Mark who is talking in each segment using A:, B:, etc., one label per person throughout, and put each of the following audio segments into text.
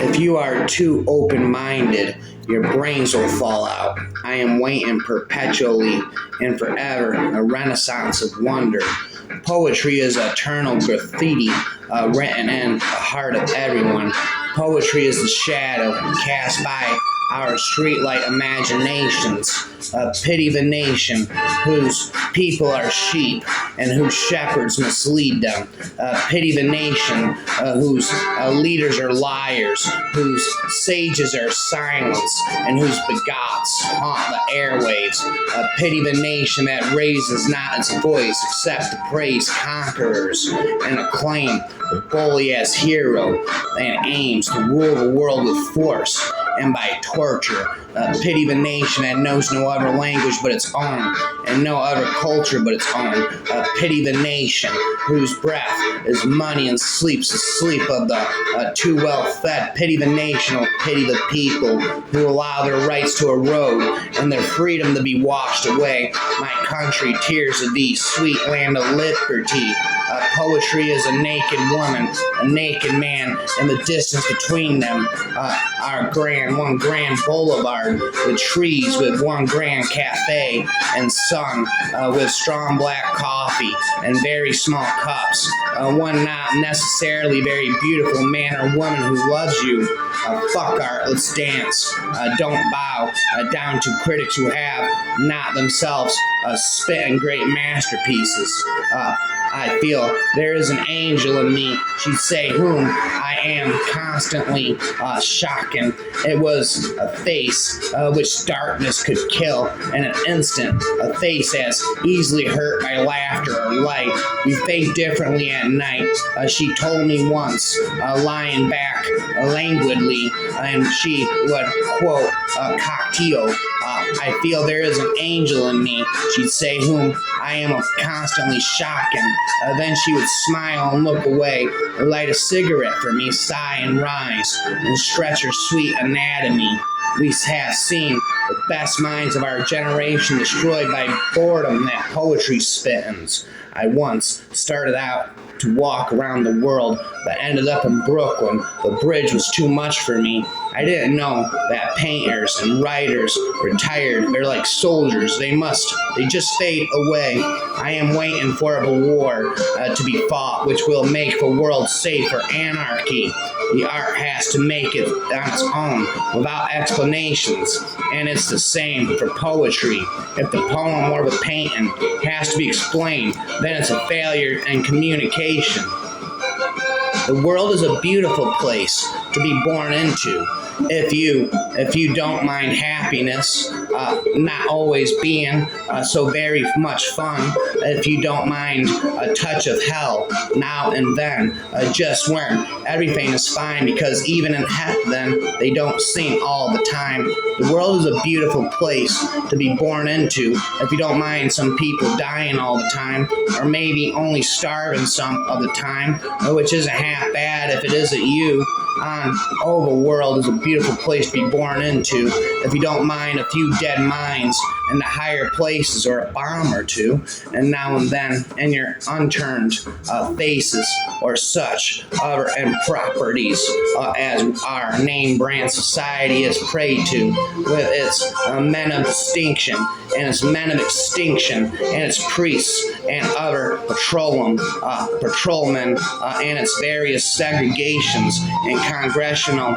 A: If you are too open-minded, your brains will fall out. I am waiting perpetually and forever, a renaissance of wonder. Poetry is eternal graffiti written in the heart of everyone. Poetry is the shadow cast by our streetlight imaginations. Pity the nation whose people are sheep and whose shepherds mislead them. Pity the nation whose leaders are liars, whose sages are silence, and whose begots haunt the airwaves. Pity the nation that raises not its voice except to praise conquerors and acclaim the bully as hero and aims to rule the world with force and by torture. Pity the nation that knows no other language but its own, and no other culture but its own. Pity the nation whose breath is money and sleeps the sleep of the too well fed. Pity the nation, or pity the people who allow their rights to erode and their freedom to be washed away. My country, tears of thee, sweet land of liberty. Poetry is a naked woman, a naked man, and the distance between them are one grand boulevard with trees, with one grand cafe, and sun with strong black coffee and very small cups. One not necessarily very beautiful man or woman who loves you. Fuck art, let's dance. Don't bow down to critics who have not themselves spit great masterpieces. I feel there is an angel in me, she'd say, whom I am constantly shocking. It was a face which darkness could kill in an instant, a face as easily hurt by laughter or light. We think differently at night, she told me once, lying back languidly, and she would quote Cocteau. I feel there is an angel in me, she'd say, whom I am constantly shocking. Then she would smile and look away, light a cigarette for me, sigh and rise, and stretch her sweet anatomy. We have seen the best minds of our generation destroyed by boredom that poetry spins. I once started out to walk around the world, but ended up in Brooklyn. The bridge was too much for me. I didn't know that painters and writers retired. They're like soldiers. They just fade away. I am waiting for a war to be fought, which will make the world safe for anarchy. The art has to make it on its own, without explanations. And it's the same for poetry. If the poem or the painting has to be explained, then it's a failure in communication. The world is a beautiful place to be born into. If you don't mind happiness not always being so very much fun, if you don't mind a touch of hell now and then, just when everything is fine, because even in heaven they don't sing all the time. The world is a beautiful place to be born into if you don't mind some people dying all the time, or maybe only starving some of the time, which isn't half bad if it isn't you. The world is a beautiful place to be born into if you don't mind a few dead minds in the higher places, or a bomb or two, and now and then in your unturned faces, or such other improperties as our name brand society is prey to, with its men of distinction and its men of extinction and its priests and other patrolmen and its various segregations and congressional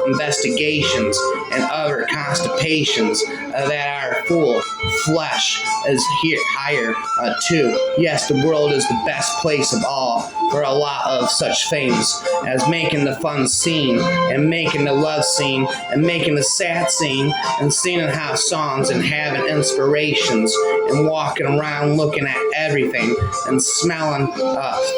A: investigations and other constipations that are full flesh is here higher too. Yes, the world is the best place of all for a lot of such things as making the fun scene and making the love scene and making the sad scene and singing house songs and having inspirations and walking around looking at everything and smelling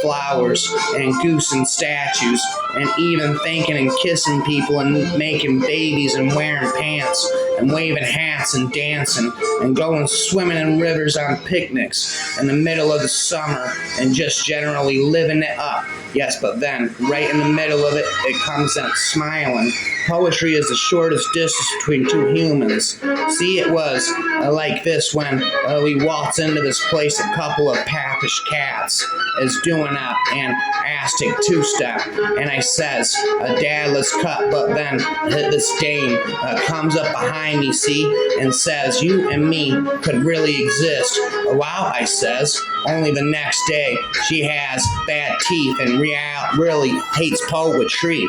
A: flowers and goose and statues and even thinking and kissing people and making babies and wearing pants and waving hats and dancing and going swimming in rivers on picnics in the middle of the summer and just generally living it up. Yes, but then, right in the middle of it, it comes out smiling. Poetry is the shortest distance between two humans. See, it was like this when we waltzed into this place, a couple of papish cats is doing up an Aztec two-step, and I says, Dad, let's cut, but then this dame comes up behind me, see, and says, you and me could really exist. Wow, I says. Only the next day, she has bad teeth and really hates poetry.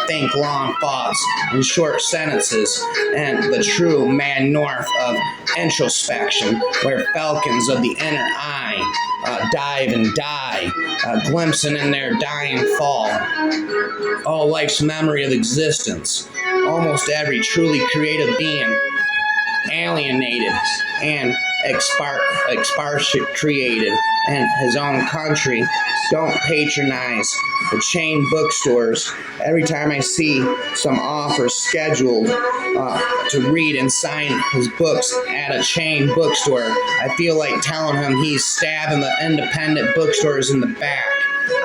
A: Think long thoughts and short sentences, and the true mad north of introspection, where falcons of the inner eye dive and die, glimpsing in their dying fall. All life's memory of existence, almost every truly creative being, alienated and expatriated in his own country. Don't patronize the chain bookstores. Every time I see some author scheduled to read and sign his books at a chain bookstore, I feel like telling him he's stabbing the independent bookstores in the back.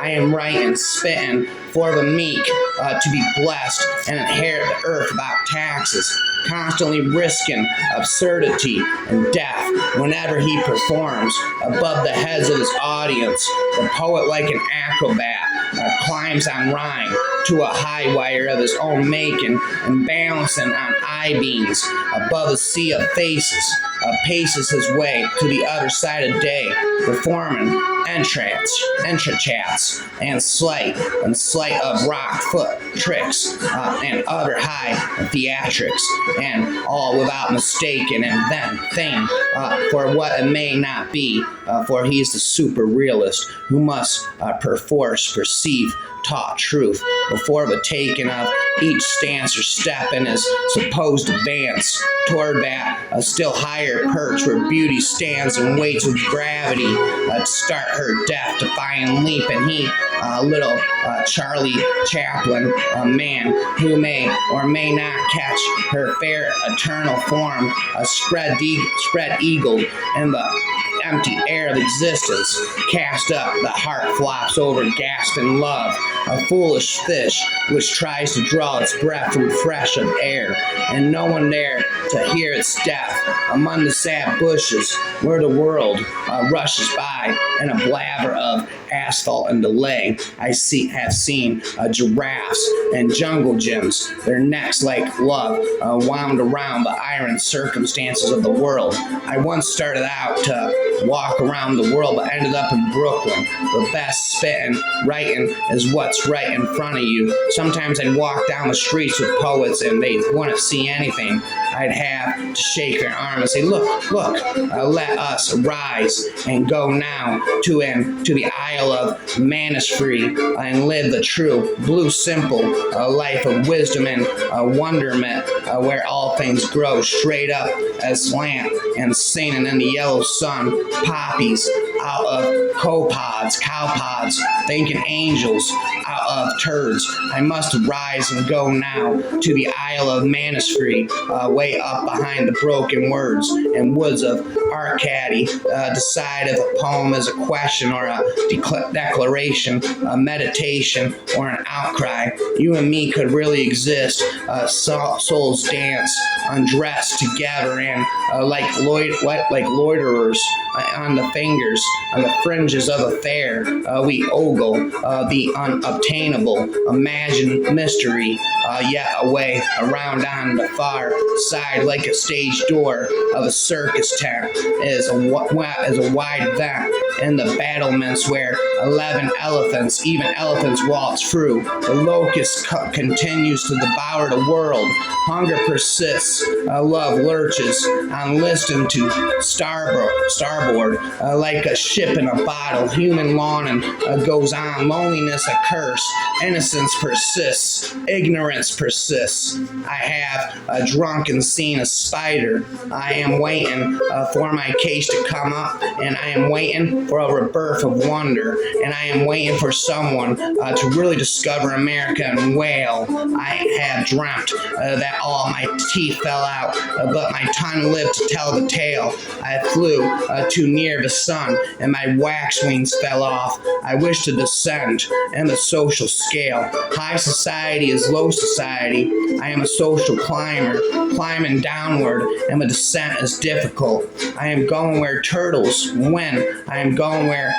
A: I am writing, spitting for the meek to be blessed and inherit the earth without taxes, constantly risking absurdity and death whenever he performs above the heads of his audience. The poet, like an acrobat, climbs on rhyme to a high wire of his own making and balancing on I-beams above a sea of faces, paces his way to the other side of day, performing entrachats and sleight of rock foot tricks and other high theatrics, and all without mistaking and then thing for what it may not be, for he's the super realist who must perforce perceive taught truth before the taking of each stance or step in his supposed advance toward that still higher perch where beauty stands and waits with gravity to start her death-defying leap. And he, little Charlie Chaplin, a man who may or may not catch her fair eternal form, spread-eagled in the empty air of existence, cast up, the heart flops over gasping love, a foolish fish which tries to draw its breath from fresh of air, and no one there to hear its death among the sad bushes where the world rushes by in a blather of asphalt and delay. I have seen giraffes and jungle gyms, their necks like love wound around the iron circumstances of the world. I once started out to walk around the world but ended up in Brooklyn. The best spitting, writing is what's right in front of you. Sometimes I'd walk down the streets with poets and they wouldn't see anything. I'd have to shake their arm and say, look, let us rise and go now to the Isle of Manuskree and live the true, blue, simple life of wisdom and wonderment, where all things grow straight up aslant and singing in the yellow sun, poppies out of cowpods, thinking angels out of turds. I must rise and go now to the Isle of Manuskree, way up behind the broken words and woods of Arcady, decide if a poem is a question or a declaration, a meditation or an outcry. You and me could really exist, souls dance, undressed together and like loiterers on the fingers, on the fringes of a fair, we ogle the unobtainable, imagine mystery, yet away around on the far side like a stage door of a circus tent is a wide vent in the battlements where 11 elephants, even elephants, waltz through. The locust continues to devour the world. Hunger persists. Love lurches on listen to starboard like a ship in a bottle. Human longing goes on. Loneliness a curse. Innocence persists. Ignorance persists. I have drunk and seen a spider. I am waiting for my case to come up, and I am waiting for a rebirth of wonder, and I am waiting for someone to really discover America and wail. I have dreamt that all my teeth fell out, but my tongue lived to tell the tale. I flew too near the sun, and my wax wings fell off. I wish to descend in the social scale. High society is low society. I am a social climber, climbing downward, and the descent is difficult. I am going where turtles win. I am going where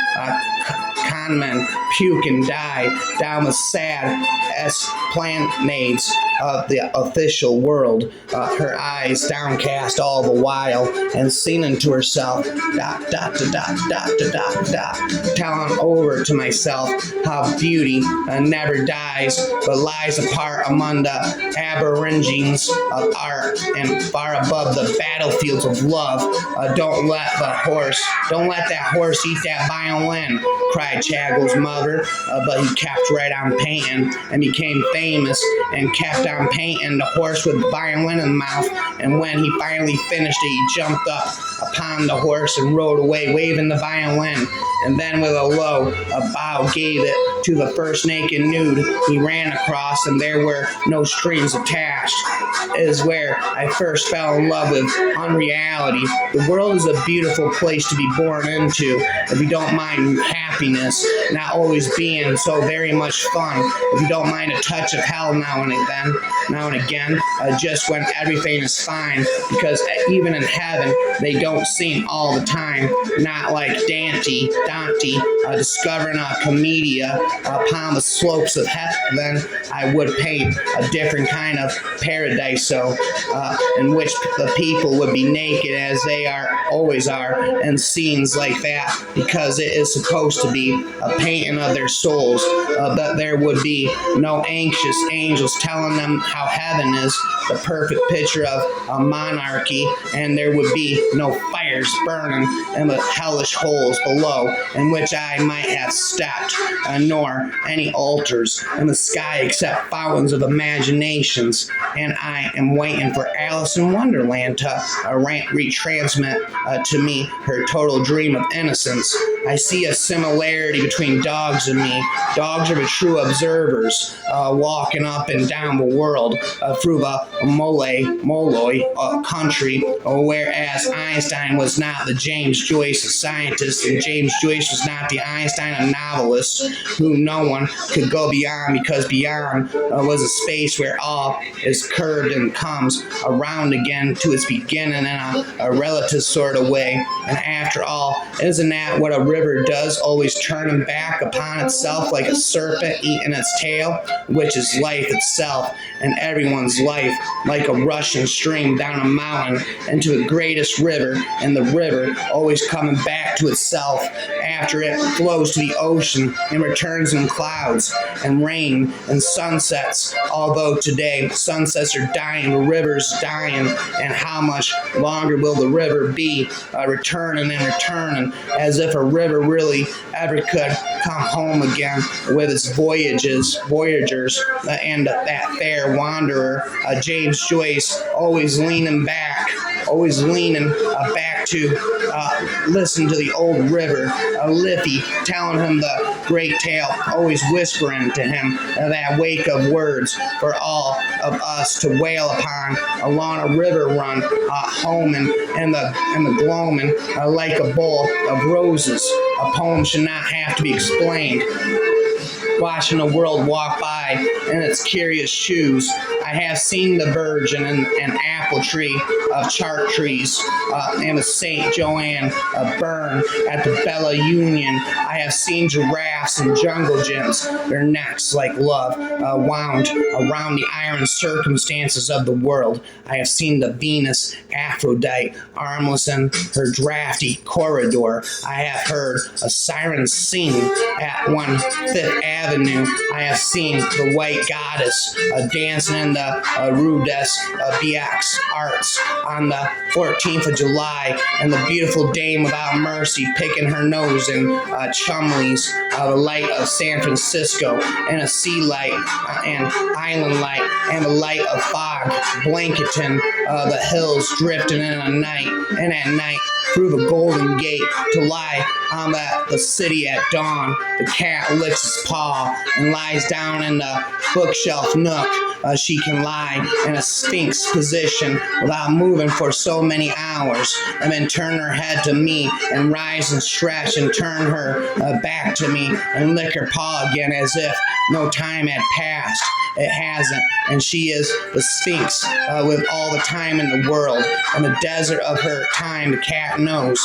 A: conmen puke and die down the sad esplanades of the official world, her eyes downcast all the while, and singing to herself, dot, dot, dot, dot, dot, dot, dot, telling over to myself how beauty never dies, but lies apart among the aborigines of art and far above the battlefields of love. Don't let that horse eat that violin, cried Chaggle's mother, but he kept right on painting and became famous and kept on painting the horse with the violin in the mouth. And when he finally finished it, he jumped up upon the horse and rode away waving the violin. And then with a bow gave it to the first naked nude he ran across, and there were no strings attached. It is where I first fell in love with unreality. The world is a beautiful place to be born into if you don't mind happiness not always being so very much fun, if you don't mind a touch of hell now and again, just when everything is fine, because even in heaven they don't sing all the time, not like Dante discovering a commedia upon the slopes of heaven. I would paint a different kind of paradise, in which the people would be naked as they always are, and scenes like that, because it is supposed to be a painting of their souls, but there would be no anxious angels telling them how heaven is the perfect picture of a monarchy, and there would be no fires burning in the hellish holes below in which I might have stepped, nor any altars in the sky except fountains of imaginations. And I am waiting for Alice in Wonderland to retransmit to me her total dream of innocence. I see a similarity between dogs and me. Dogs are the true observers, walking up and down the world through the Molloy country, whereas Einstein was not the James Joyce of scientists, and James Joyce was not the Einstein of novelists, who no one could go beyond, because beyond was a space where all is curved and comes around again to its beginning in a relative sort of way. And after all, isn't that what a river does, always turning back upon itself like a serpent eating its tail, which is life itself, and everyone's life, like a rushing stream down a mountain into the greatest river, and the river always coming back to itself after it flows to the ocean and returns in clouds and rain and sunsets. Although today sunsets are dying, the river's dying, and how much longer will the river be returning and returning, as if a river really ever could come home again with its voyagers, and that fair wanderer, James Joyce, always leaning back to listen to the old river, Liffey telling him the great tale, always whispering to him that wake of words for all of us to wail upon along a river run home and the gloaming like a bowl of roses. A poem should not have to be explained. Watching the world walk by in its curious shoes, I have seen the virgin and apple tree of Chartres and the St. Joanne burn at the Bella Union. I have seen giraffes and jungle gyms, their necks like love wound around the iron circumstances of the world. I have seen the Venus Aphrodite armless in her drafty corridor. I have heard a siren sing at 1/5 Avenue. I have seen the white goddess dancing in the Rue des Beaux Arts on the 14th of July, and the beautiful dame without mercy picking her nose in Chumley's, the light of San Francisco, and a sea light and island light, and the light of fog blanketing the hills drifting in a night, and at night through the golden gate to lie on the city at dawn. The cat licks its paw and lies down in the bookshelf nook. She can lie in a sphinx position without moving for so many hours, and then turn her head to me and rise and stretch and turn her back to me and lick her paw again as if no time had passed. It hasn't, and she is the Sphinx with all the time in the world. In the desert of her time, the cat knows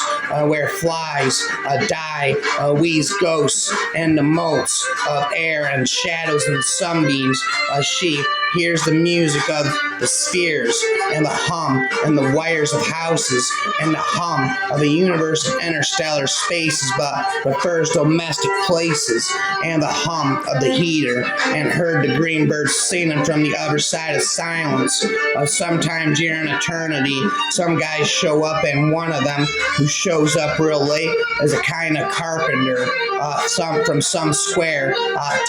A: where flies die, weeds ghosts, and the motes of air and shadows and sunbeams. She hears the music of the spheres and the hum and the wires of houses and the hum of the universe of interstellar spaces, but prefers domestic places and the hum of the heater, and heard the green birds singing from the other side of silence. Sometime during eternity, some guys show up, and one of them who shows up real late is a kind of carpenter, from some square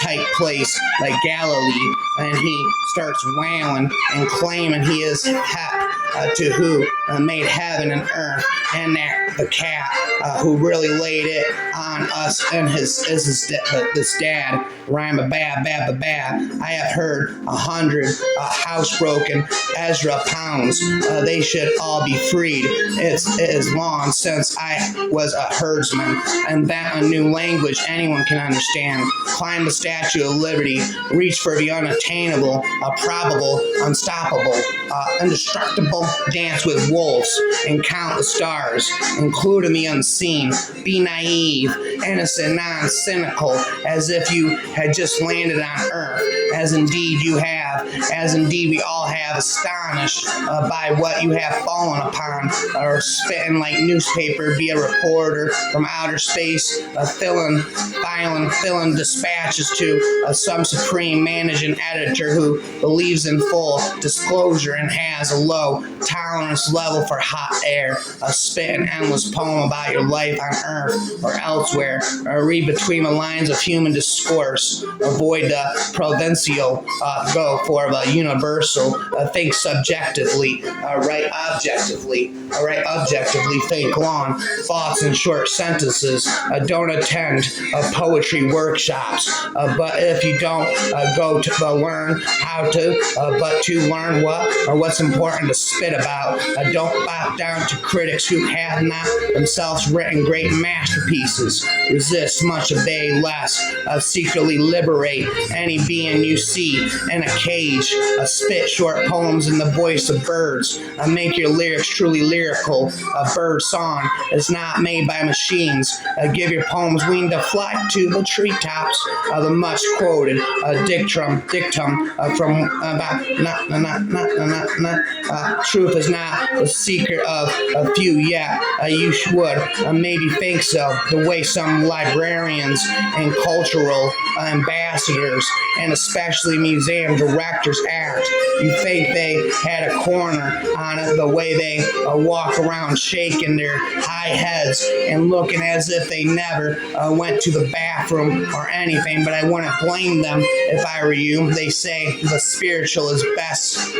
A: type place like Galilee, and he starts wailing and claiming he is Hep, to who made heaven and earth, and that the cat who really laid it on us and this dad. Rhyme a bad. I have heard 100 housebroken Ezra pounds. They should all be freed. It is long since I was a herdsman, and that a new language anyone can understand. Climb the Statue of Liberty, reach for the unattainable, probable, unstoppable, indestructible, dance with wolves, and count the stars, including the unseen. Be naive, innocent, non-cynical, as if you had just landed on Earth, as indeed you have, as indeed we all have, astonished by what you have fallen upon, or spitting like newspaper, be a reporter from outer space, filling dispatches to some supreme managing editor who believes in full disclosure and has a low tolerance level for hot air, spit an endless poem about your life on Earth or elsewhere, or read between the lines of human discourse, avoid the provincial, go for the universal, think subjectively, write objectively, think long thoughts in short sentences, don't attend poetry workshops, but if you don't go to learn how to, but to learn what's important to spit about, don't bow down to critics who have not themselves written great masterpieces, resist much, obey less, secretly liberate any being you see in a cage, spit short poems in the voice of birds, make your lyrics truly lyrical. A bird song is not made by machines. Give your poems wing to fly to the treetops. The much quoted dictum from truth is not the secret of a few yet. You would maybe think so, the way some librarians and cultural ambassadors and especially museum directors act. You think they had a corner on it, the way they walk around shaking their high heads and looking as if they never went to the bathroom or anything, but I wouldn't blame them if I were you. They say the spiritual is best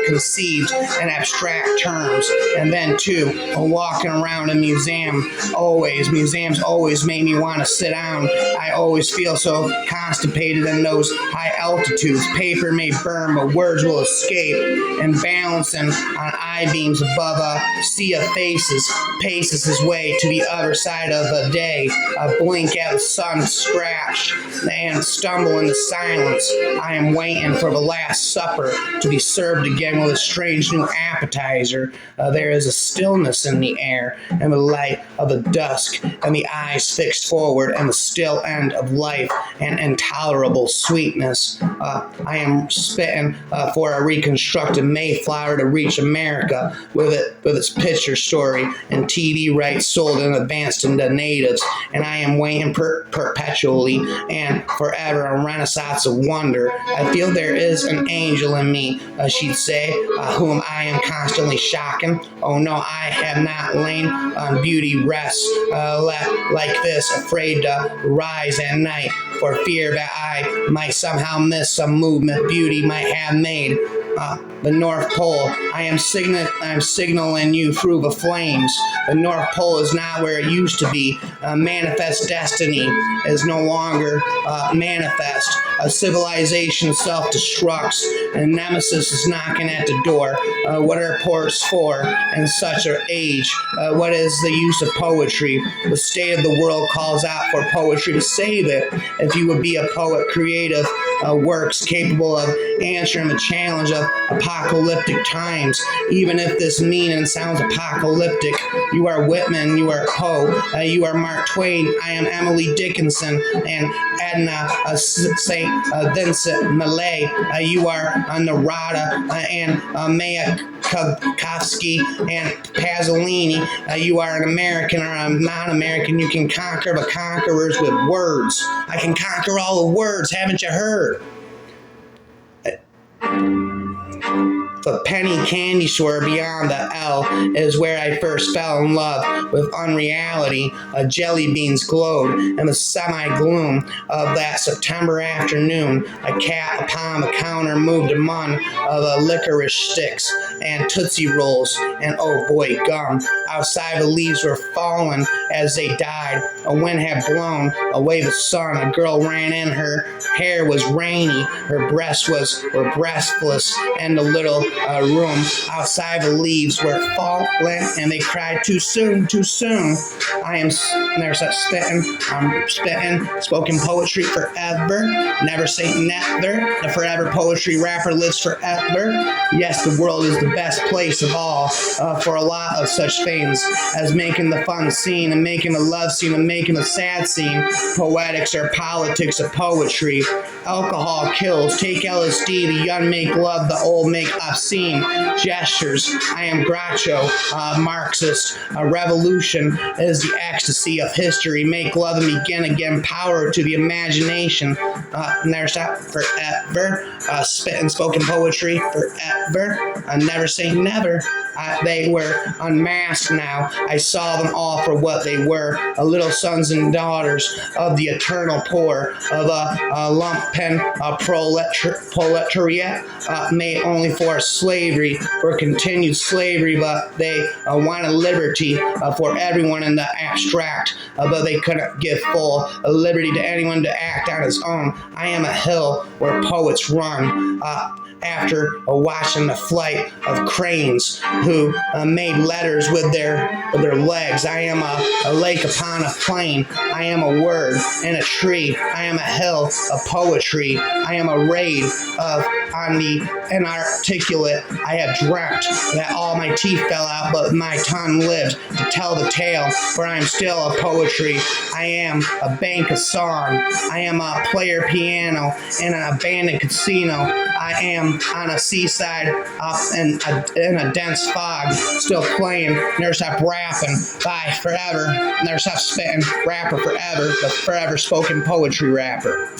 A: conceived in abstract terms. And then too, walking around a museums always make me want to sit down. I always feel so constipated in those high altitudes. Paper may burn, but words will escape, and balancing on I-beams above a sea of faces, paces his way to the other side of the day. Blink at the sun scratch and stumble into silence. I am waiting for the Last Supper to be served again with a strange new appetizer. There is a stillness in the air, and the light of the dusk, and the eyes fixed forward, and the still end of life, and intolerable sweetness. I am spitting for a reconstructed Mayflower to reach America with its picture story and TV rights sold in advance to the natives, and I am waiting perpetually and forever a renaissance of wonder. I feel there is an angel in me, she'd say, whom I am constantly shocking. Oh no, I have not lain on beauty rest like this, afraid to rise at night for fear that I might somehow miss some movement beauty might have made. The North Pole, I I'm signaling you through the flames. The North Pole is not where it used to be. Manifest destiny is no longer manifest. A civilization self-destructs, and Nemesis is knocking at the door. What are ports for in such an age? What is the use of poetry? The state of the world calls out for poetry to save it. If you would be a poet, creative works capable of answering the challenge of apocalyptic times. Even if this means and sounds apocalyptic, you are Whitman, you are Poe, you are Mark Twain, I am Emily Dickinson, and Edna St. Vincent Millay, you are Narada, and Mayakovsky, and Pasolini, you are an American or a non-American. You can conquer the conquerors with words. I can conquer all the words, haven't you heard? The penny candy store beyond the L is where I first fell in love with unreality. Jelly beans glowed in the semi-gloom of that September afternoon. A cat upon the counter moved among the licorice sticks and Tootsie Rolls and oh boy, gum. Outside the leaves were falling as they died. A wind had blown away the sun. A girl ran in. Her hair was rainy. Her breasts were breastless, and the little room outside the leaves were falling, and they cried, "Too soon, too soon." There's that spitting. I'm spitting spoken poetry forever. Never say never. The forever poetry rapper lives forever. Yes, the world is the best place of all for a lot of such things as making the fun scene and making the love scene and making the sad scene. Poetics or politics of poetry. Alcohol kills. Take LSD. The young make love. The old make obscene gestures. I am Groucho, Marxist. A revolution is the ecstasy of history. Make love and begin again. Power to the imagination. Never stop forever. Spit and spoken poetry forever. Never say never. They were unmasked now. I saw them all for what they were, little sons and daughters of the eternal poor, of a lumpen proletariat made only for slavery, for continued slavery, but they wanted liberty for everyone in the abstract, but they couldn't give full liberty to anyone to act on his own. I am a hill where poets run. After watching the flight of cranes who made letters with their legs. I am a lake upon a plain. I am a word in a tree. I am a hill of poetry. I am a raid on the inarticulate. I have dreamt that all my teeth fell out, but my tongue lived to tell the tale, for I am still a poetry. I am a bank of song. I am a player piano in an abandoned casino. I am on a seaside up in a dense fog, still playing, never stop rapping, bye forever, never stop spitting, rapper forever, the forever spoken poetry rapper.